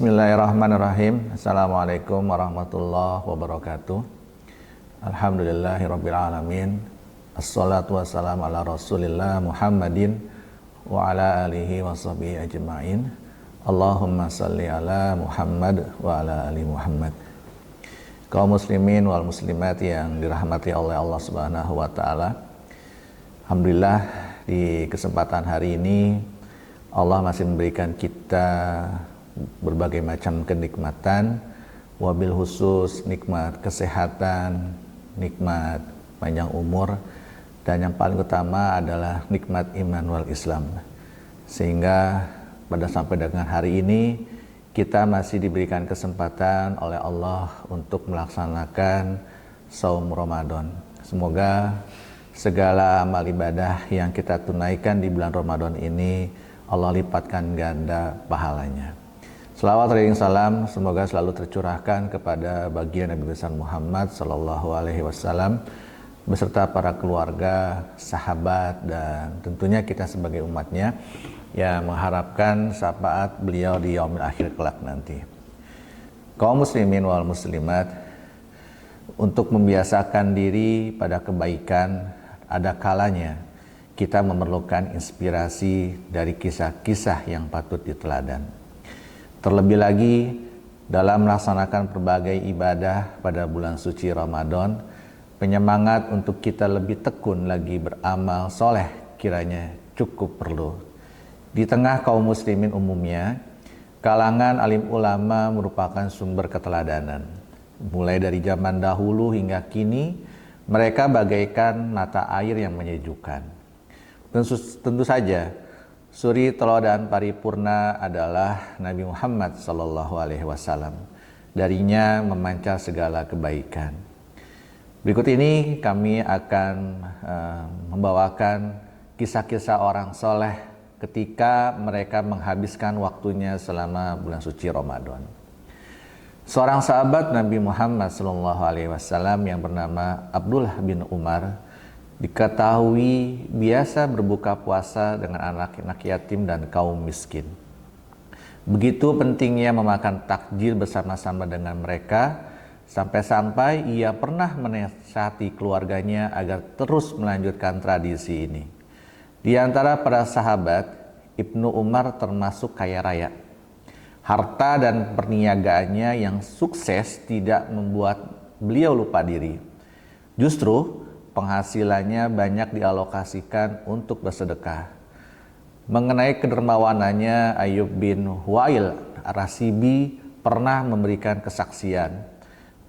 Bismillahirrahmanirrahim. Assalamualaikum warahmatullahi wabarakatuh. Alhamdulillahirabbil alamin. Assalatu wassalamu ala Rasulillah Muhammadin wa ala alihi washabihi ajmain. Allahumma salli ala Muhammad wa ala ali Muhammad. Kaum muslimin wal muslimat yang dirahmati oleh Allah Subhanahu wa taala. Alhamdulillah di kesempatan hari ini Allah masih memberikan kita berbagai macam kenikmatan, wabil khusus nikmat kesehatan, nikmat panjang umur, dan yang paling utama adalah nikmat iman wal Islam. Sehingga pada sampai dengan hari ini kita masih diberikan kesempatan oleh Allah untuk melaksanakan saum Ramadan. Semoga segala amal ibadah yang kita tunaikan di bulan Ramadan ini Allah lipatkan ganda pahalanya. Selawat dan salam semoga selalu tercurahkan kepada baginda Nabi besar Muhammad sallallahu alaihi wasallam beserta para keluarga, sahabat, dan tentunya kita sebagai umatnya yang mengharapkan syafaat beliau di yaumil akhir kelak nanti. Kaum muslimin wal muslimat, untuk membiasakan diri pada kebaikan ada kalanya kita memerlukan inspirasi dari kisah-kisah yang patut diteladan. Terlebih lagi dalam melaksanakan berbagai ibadah pada bulan suci Ramadan, penyemangat untuk kita lebih tekun lagi beramal soleh kiranya cukup perlu. Di tengah kaum muslimin umumnya, kalangan alim ulama merupakan sumber keteladanan. Mulai dari zaman dahulu hingga kini, mereka bagaikan mata air yang menyejukkan. Tentu saja, suri teladan paripurna adalah Nabi Muhammad sallallahu alaihi wasallam. Darinya memancar segala kebaikan. Berikut ini kami akan membawakan kisah-kisah orang soleh ketika mereka menghabiskan waktunya selama bulan suci Ramadan. Seorang sahabat Nabi Muhammad sallallahu alaihi wasallam yang bernama Abdullah bin Umar diketahui biasa berbuka puasa dengan anak-anak yatim dan kaum miskin. Begitu pentingnya memakan takjil bersama-sama dengan mereka, sampai-sampai ia pernah menasihati keluarganya agar terus melanjutkan tradisi ini. Di antara para sahabat, Ibnu Umar termasuk kaya raya. Harta dan perniagaannya yang sukses tidak membuat beliau lupa diri. Justru penghasilannya banyak dialokasikan untuk bersedekah. Mengenai kedermawanannya, Ayyub bin Huwail Ar-Rasibi pernah memberikan kesaksian.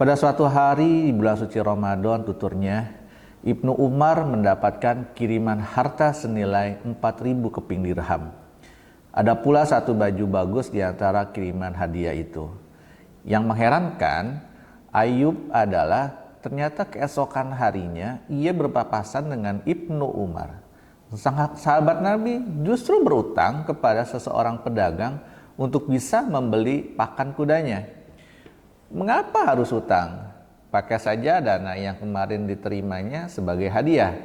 Pada suatu hari di bulan suci Ramadan, tuturnya, Ibnu Umar mendapatkan kiriman harta senilai 4.000 keping dirham. Ada pula satu baju bagus di antara kiriman hadiah itu. Yang mengherankan, Ayyub adalah ternyata keesokan harinya ia berpapasan dengan Ibnu Umar. Sang sahabat Nabi justru berutang kepada seseorang pedagang untuk bisa membeli pakan kudanya. Mengapa harus utang? Pakai saja dana yang kemarin diterimanya sebagai hadiah.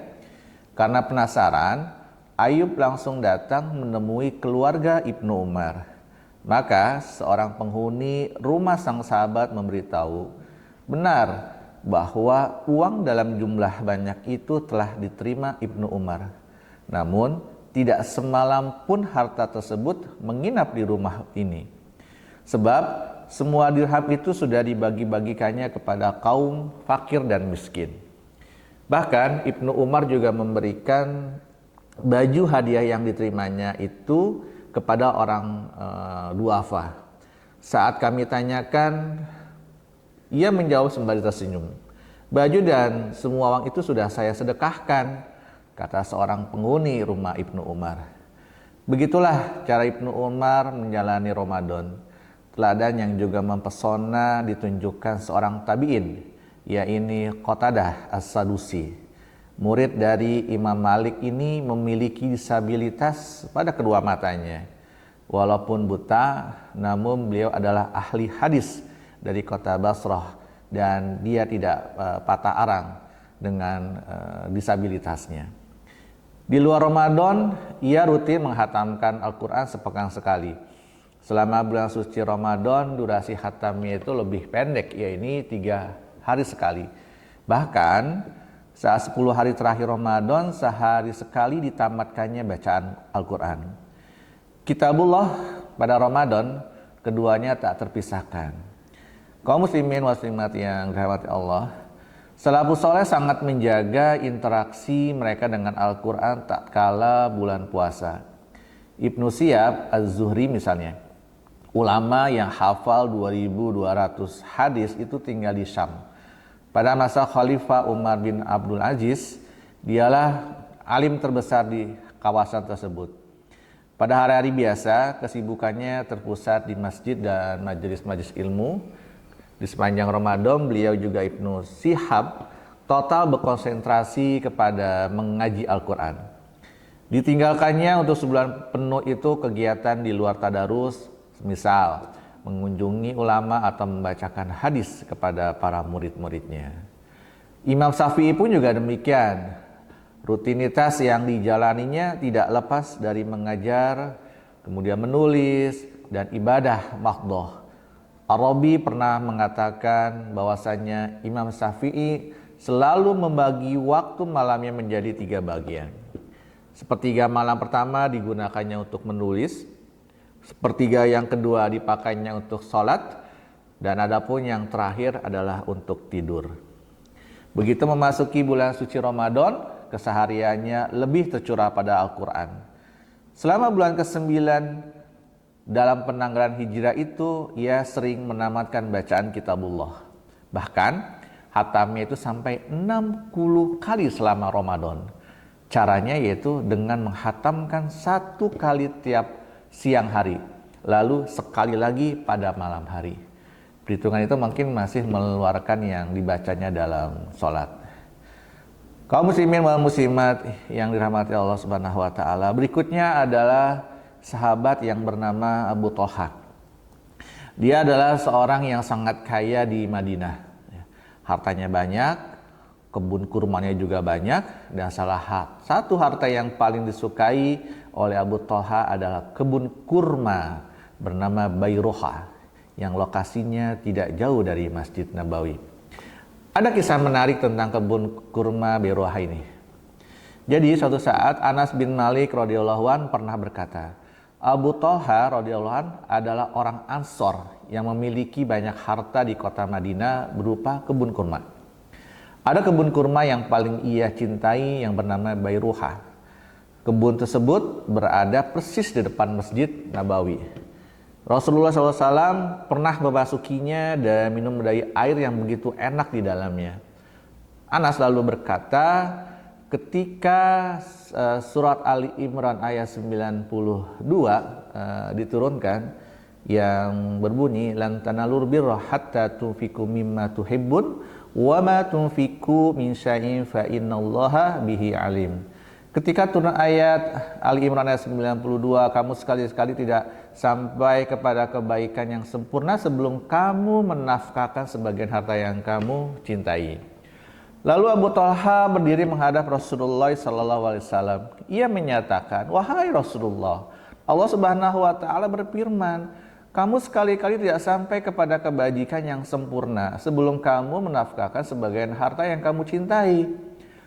Karena penasaran, Ayyub langsung datang menemui keluarga Ibnu Umar. Maka seorang penghuni rumah sang sahabat memberitahu, benar bahwa uang dalam jumlah banyak itu telah diterima Ibnu Umar. Namun, tidak semalam pun harta tersebut menginap di rumah ini. Sebab, semua dirham itu sudah dibagi-bagikannya kepada kaum fakir dan miskin. Bahkan, Ibnu Umar juga memberikan baju hadiah yang diterimanya itu kepada orang duafa. Saat kami tanyakan, ia menjawab sembari tersenyum. Baju dan semua uang itu sudah saya sedekahkan, kata seorang penghuni rumah Ibnu Umar. Begitulah cara Ibnu Umar menjalani Ramadan. Teladan yang juga mempesona ditunjukkan seorang tabi'in, yaitu Qatadah As-Sadusi. Murid dari Imam Malik ini memiliki disabilitas pada kedua matanya. Walaupun buta, namun beliau adalah ahli hadis dari kota Basrah dan dia tidak patah arang dengan disabilitasnya. Di luar Ramadan, ia rutin menghatamkan Al-Quran sepekan sekali. Selama bulan suci Ramadan durasi khatamnya itu lebih pendek, ya ini 3 hari sekali. Bahkan saat 10 hari terakhir Ramadan sehari sekali ditamatkannya bacaan Al-Quran. Kitabullah pada Ramadan keduanya tak terpisahkan. Kaum muslimin muslimat yang dirahmati Allah, salafus saleh sangat menjaga interaksi mereka dengan Al-Quran tatkala bulan puasa. Ibnu Syihab Az-Zuhri misalnya, ulama yang hafal 2200 hadis itu tinggal di Syam. Pada masa Khalifah Umar bin Abdul Aziz, dialah alim terbesar di kawasan tersebut. Pada hari-hari biasa, kesibukannya terpusat di masjid dan majelis-majelis ilmu. Di sepanjang Ramadan, beliau juga Ibnu Syihab total berkonsentrasi kepada mengaji Al-Quran. Ditinggalkannya untuk sebulan penuh itu kegiatan di luar tadarus, misal mengunjungi ulama atau membacakan hadis kepada para murid-muridnya. Imam Syafi'i pun juga demikian. Rutinitas yang dijalaninya tidak lepas dari mengajar, kemudian menulis, dan ibadah mahdhah. Ar-Rabi pernah mengatakan bahwasanya Imam Syafi'i selalu membagi waktu malamnya menjadi 3 bagian. Sepertiga malam pertama digunakannya untuk menulis, sepertiga yang kedua dipakainya untuk sholat, dan adapun yang terakhir adalah untuk tidur. Begitu memasuki bulan suci Ramadan, kesehariannya lebih tercurah pada Al-Quran. Selama bulan ke-9 dalam penanggalan hijrah itu, ia sering menamatkan bacaan kitabullah. Bahkan hatamnya itu sampai 60 kali selama Ramadan. Caranya yaitu dengan menghatamkan 1 kali tiap siang hari, lalu sekali lagi pada malam hari. Perhitungan itu mungkin masih mengeluarkan yang dibacanya dalam sholat. Kaum muslimin wal muslimat yang dirahmati Allah Subhanahu wa taala, berikutnya adalah sahabat yang bernama Abu Thalha. Dia adalah seorang yang sangat kaya di Madinah. Hartanya banyak, kebun kurmanya juga banyak, dan salah satu harta yang paling disukai oleh Abu Thalha adalah kebun kurma bernama Bayruha yang lokasinya tidak jauh dari Masjid Nabawi. Ada kisah menarik tentang kebun kurma Bayruha ini. Jadi suatu saat Anas bin Malik radhiyallahu an pernah berkata, Abu Thalha radhiyallahu an adalah orang Ansor yang memiliki banyak harta di kota Madinah berupa kebun kurma. Ada kebun kurma yang paling ia cintai yang bernama Bayruha. Kebun tersebut berada persis di depan Masjid Nabawi. Rasulullah SAW pernah memasukinya dan minum dari air yang begitu enak di dalamnya. Anas lalu berkata, ketika surat Ali Imran ayat 92 diturunkan yang berbunyi lan tanalur birra hatta tunfiqu mimma tuhibbun wa ma tunfiqu min syai'in fa innallaha bihi alim. Ketika turun ayat Ali Imran ayat 92, kamu sekali-sekali tidak sampai kepada kebaikan yang sempurna sebelum kamu menafkahkan sebagian harta yang kamu cintai. Lalu Abu Thalha berdiri menghadap Rasulullah SAW. Ia menyatakan, wahai Rasulullah, Allah Subhanahu wa taala berfirman, kamu sekali-kali tidak sampai kepada kebajikan yang sempurna sebelum kamu menafkahkan sebagian harta yang kamu cintai.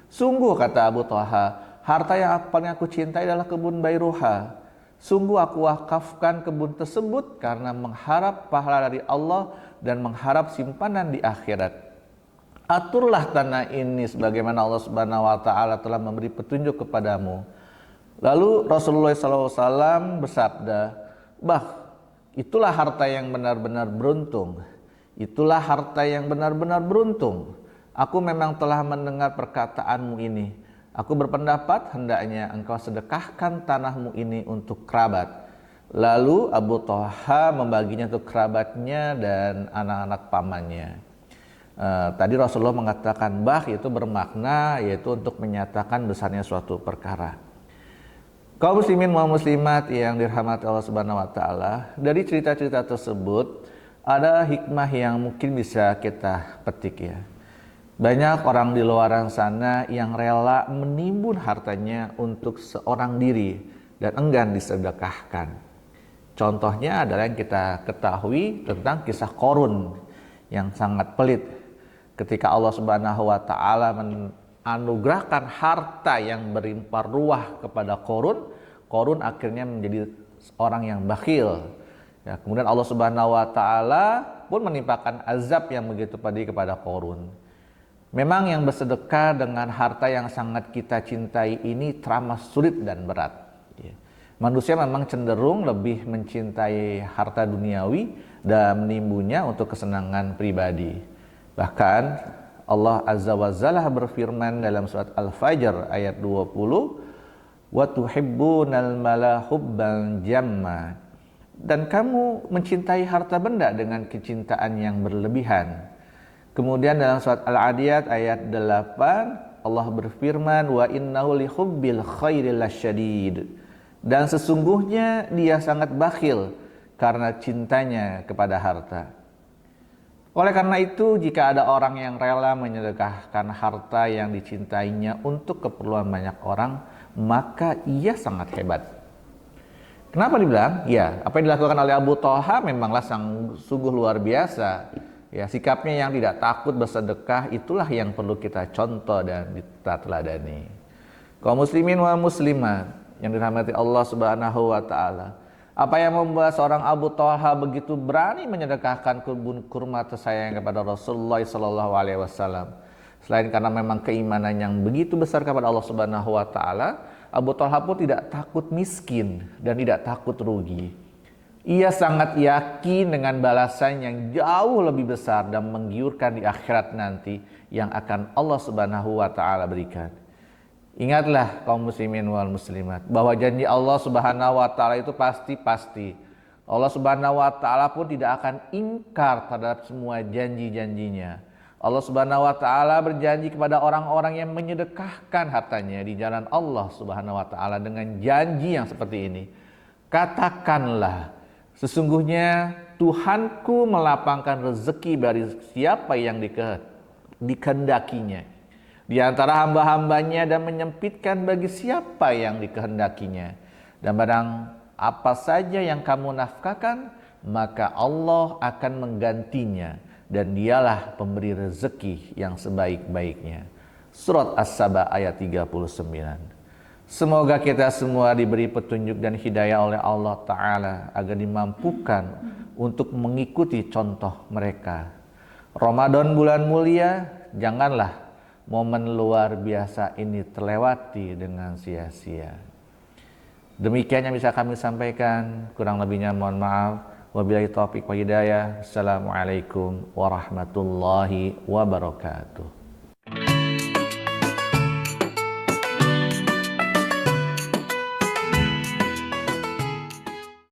Sungguh, kata Abu Thalha, harta yang paling aku cintai adalah kebun Bayruha. Sungguh aku wakafkan kebun tersebut karena mengharap pahala dari Allah dan mengharap simpanan di akhirat. Aturlah tanah ini sebagaimana Allah Subhanahu wa taala telah memberi petunjuk kepadamu. Lalu Rasulullah SAW bersabda, itulah harta yang benar-benar beruntung. Itulah harta yang benar-benar beruntung. Aku memang telah mendengar perkataanmu ini. Aku berpendapat hendaknya engkau sedekahkan tanahmu ini untuk kerabat. Lalu Abu Thalha membaginya untuk kerabatnya dan anak-anak pamannya. Tadi Rasulullah mengatakan itu bermakna yaitu untuk menyatakan besarnya suatu perkara. Kaum muslimin wal muslimat yang dirahmati Allah Subhanahu wa taala, dari cerita-cerita tersebut ada hikmah yang mungkin bisa kita petik ya. Banyak orang di luar sana yang rela menimbun hartanya untuk seorang diri dan enggan disedekahkan. Contohnya adalah yang kita ketahui tentang kisah Qorun yang sangat pelit. Ketika Allah Subhanahu wa taala menganugerahkan harta yang berlimpah ruah kepada Qorun, Qorun akhirnya menjadi orang yang bakhil. Ya, kemudian Allah Subhanahu wa taala pun menimpakan azab yang begitu pedih kepada Qorun. Memang yang bersedekah dengan harta yang sangat kita cintai ini teramat sulit dan berat. Ya. Manusia memang cenderung lebih mencintai harta duniawi dan menimbunnya untuk kesenangan pribadi. Bahkan Allah Azza wa Jalla berfirman dalam surat Al-Fajr ayat 20, "Wa tuhibbunal mala hubban jamma." Dan kamu mencintai harta benda dengan kecintaan yang berlebihan. Kemudian dalam surat Al-Adiyat ayat 8 Allah berfirman, "Wa innahu lihubbil khairi lasyadid." Dan sesungguhnya dia sangat bakhil karena cintanya kepada harta. Oleh karena itu, jika ada orang yang rela menyedekahkan harta yang dicintainya untuk keperluan banyak orang, maka ia sangat hebat. Kenapa dibilang? Ya, apa yang dilakukan oleh Abu Thalha memanglah sungguh luar biasa. Ya, sikapnya yang tidak takut bersedekah itulah yang perlu kita contoh dan kita teladani. Kaum muslimin wa muslimat yang dirahmati Allah Subhanahu wa taala. Apa yang membuat seorang Abu Thalha begitu berani menyedekahkan kebun kurma tersayang kepada Rasulullah sallallahu alaihi wasallam? Selain karena memang keimanan yang begitu besar kepada Allah Subhanahu wa taala, Abu Thalha pun tidak takut miskin dan tidak takut rugi. Ia sangat yakin dengan balasan yang jauh lebih besar dan menggiurkan di akhirat nanti yang akan Allah Subhanahu wa taala berikan. Ingatlah kaum muslimin wal muslimat bahwa janji Allah Subhanahu wa taala itu pasti. Allah Subhanahu wa taala pun tidak akan ingkar terhadap semua janji-janjinya. Allah Subhanahu wa taala berjanji kepada orang-orang yang menyedekahkan hartanya di jalan Allah Subhanahu wa taala dengan janji yang seperti ini. Katakanlah, sesungguhnya Tuhanku melapangkan rezeki bagi siapa yang dikehendakinya di antara hamba-hambanya dan menyempitkan bagi siapa yang dikehendakinya. Dan barang apa saja yang kamu nafkahkan, maka Allah akan menggantinya, dan dialah pemberi rezeki yang sebaik-baiknya. Surat As-Saba ayat 39. Semoga kita semua diberi petunjuk dan hidayah oleh Allah Ta'ala agar dimampukan untuk mengikuti contoh mereka. Ramadan bulan mulia, janganlah momen luar biasa ini terlewati dengan sia-sia. Demikian yang bisa kami sampaikan, kurang lebihnya mohon maaf. Wabillahi taufiq wa hidayah. Assalamualaikum warahmatullahi wabarakatuh.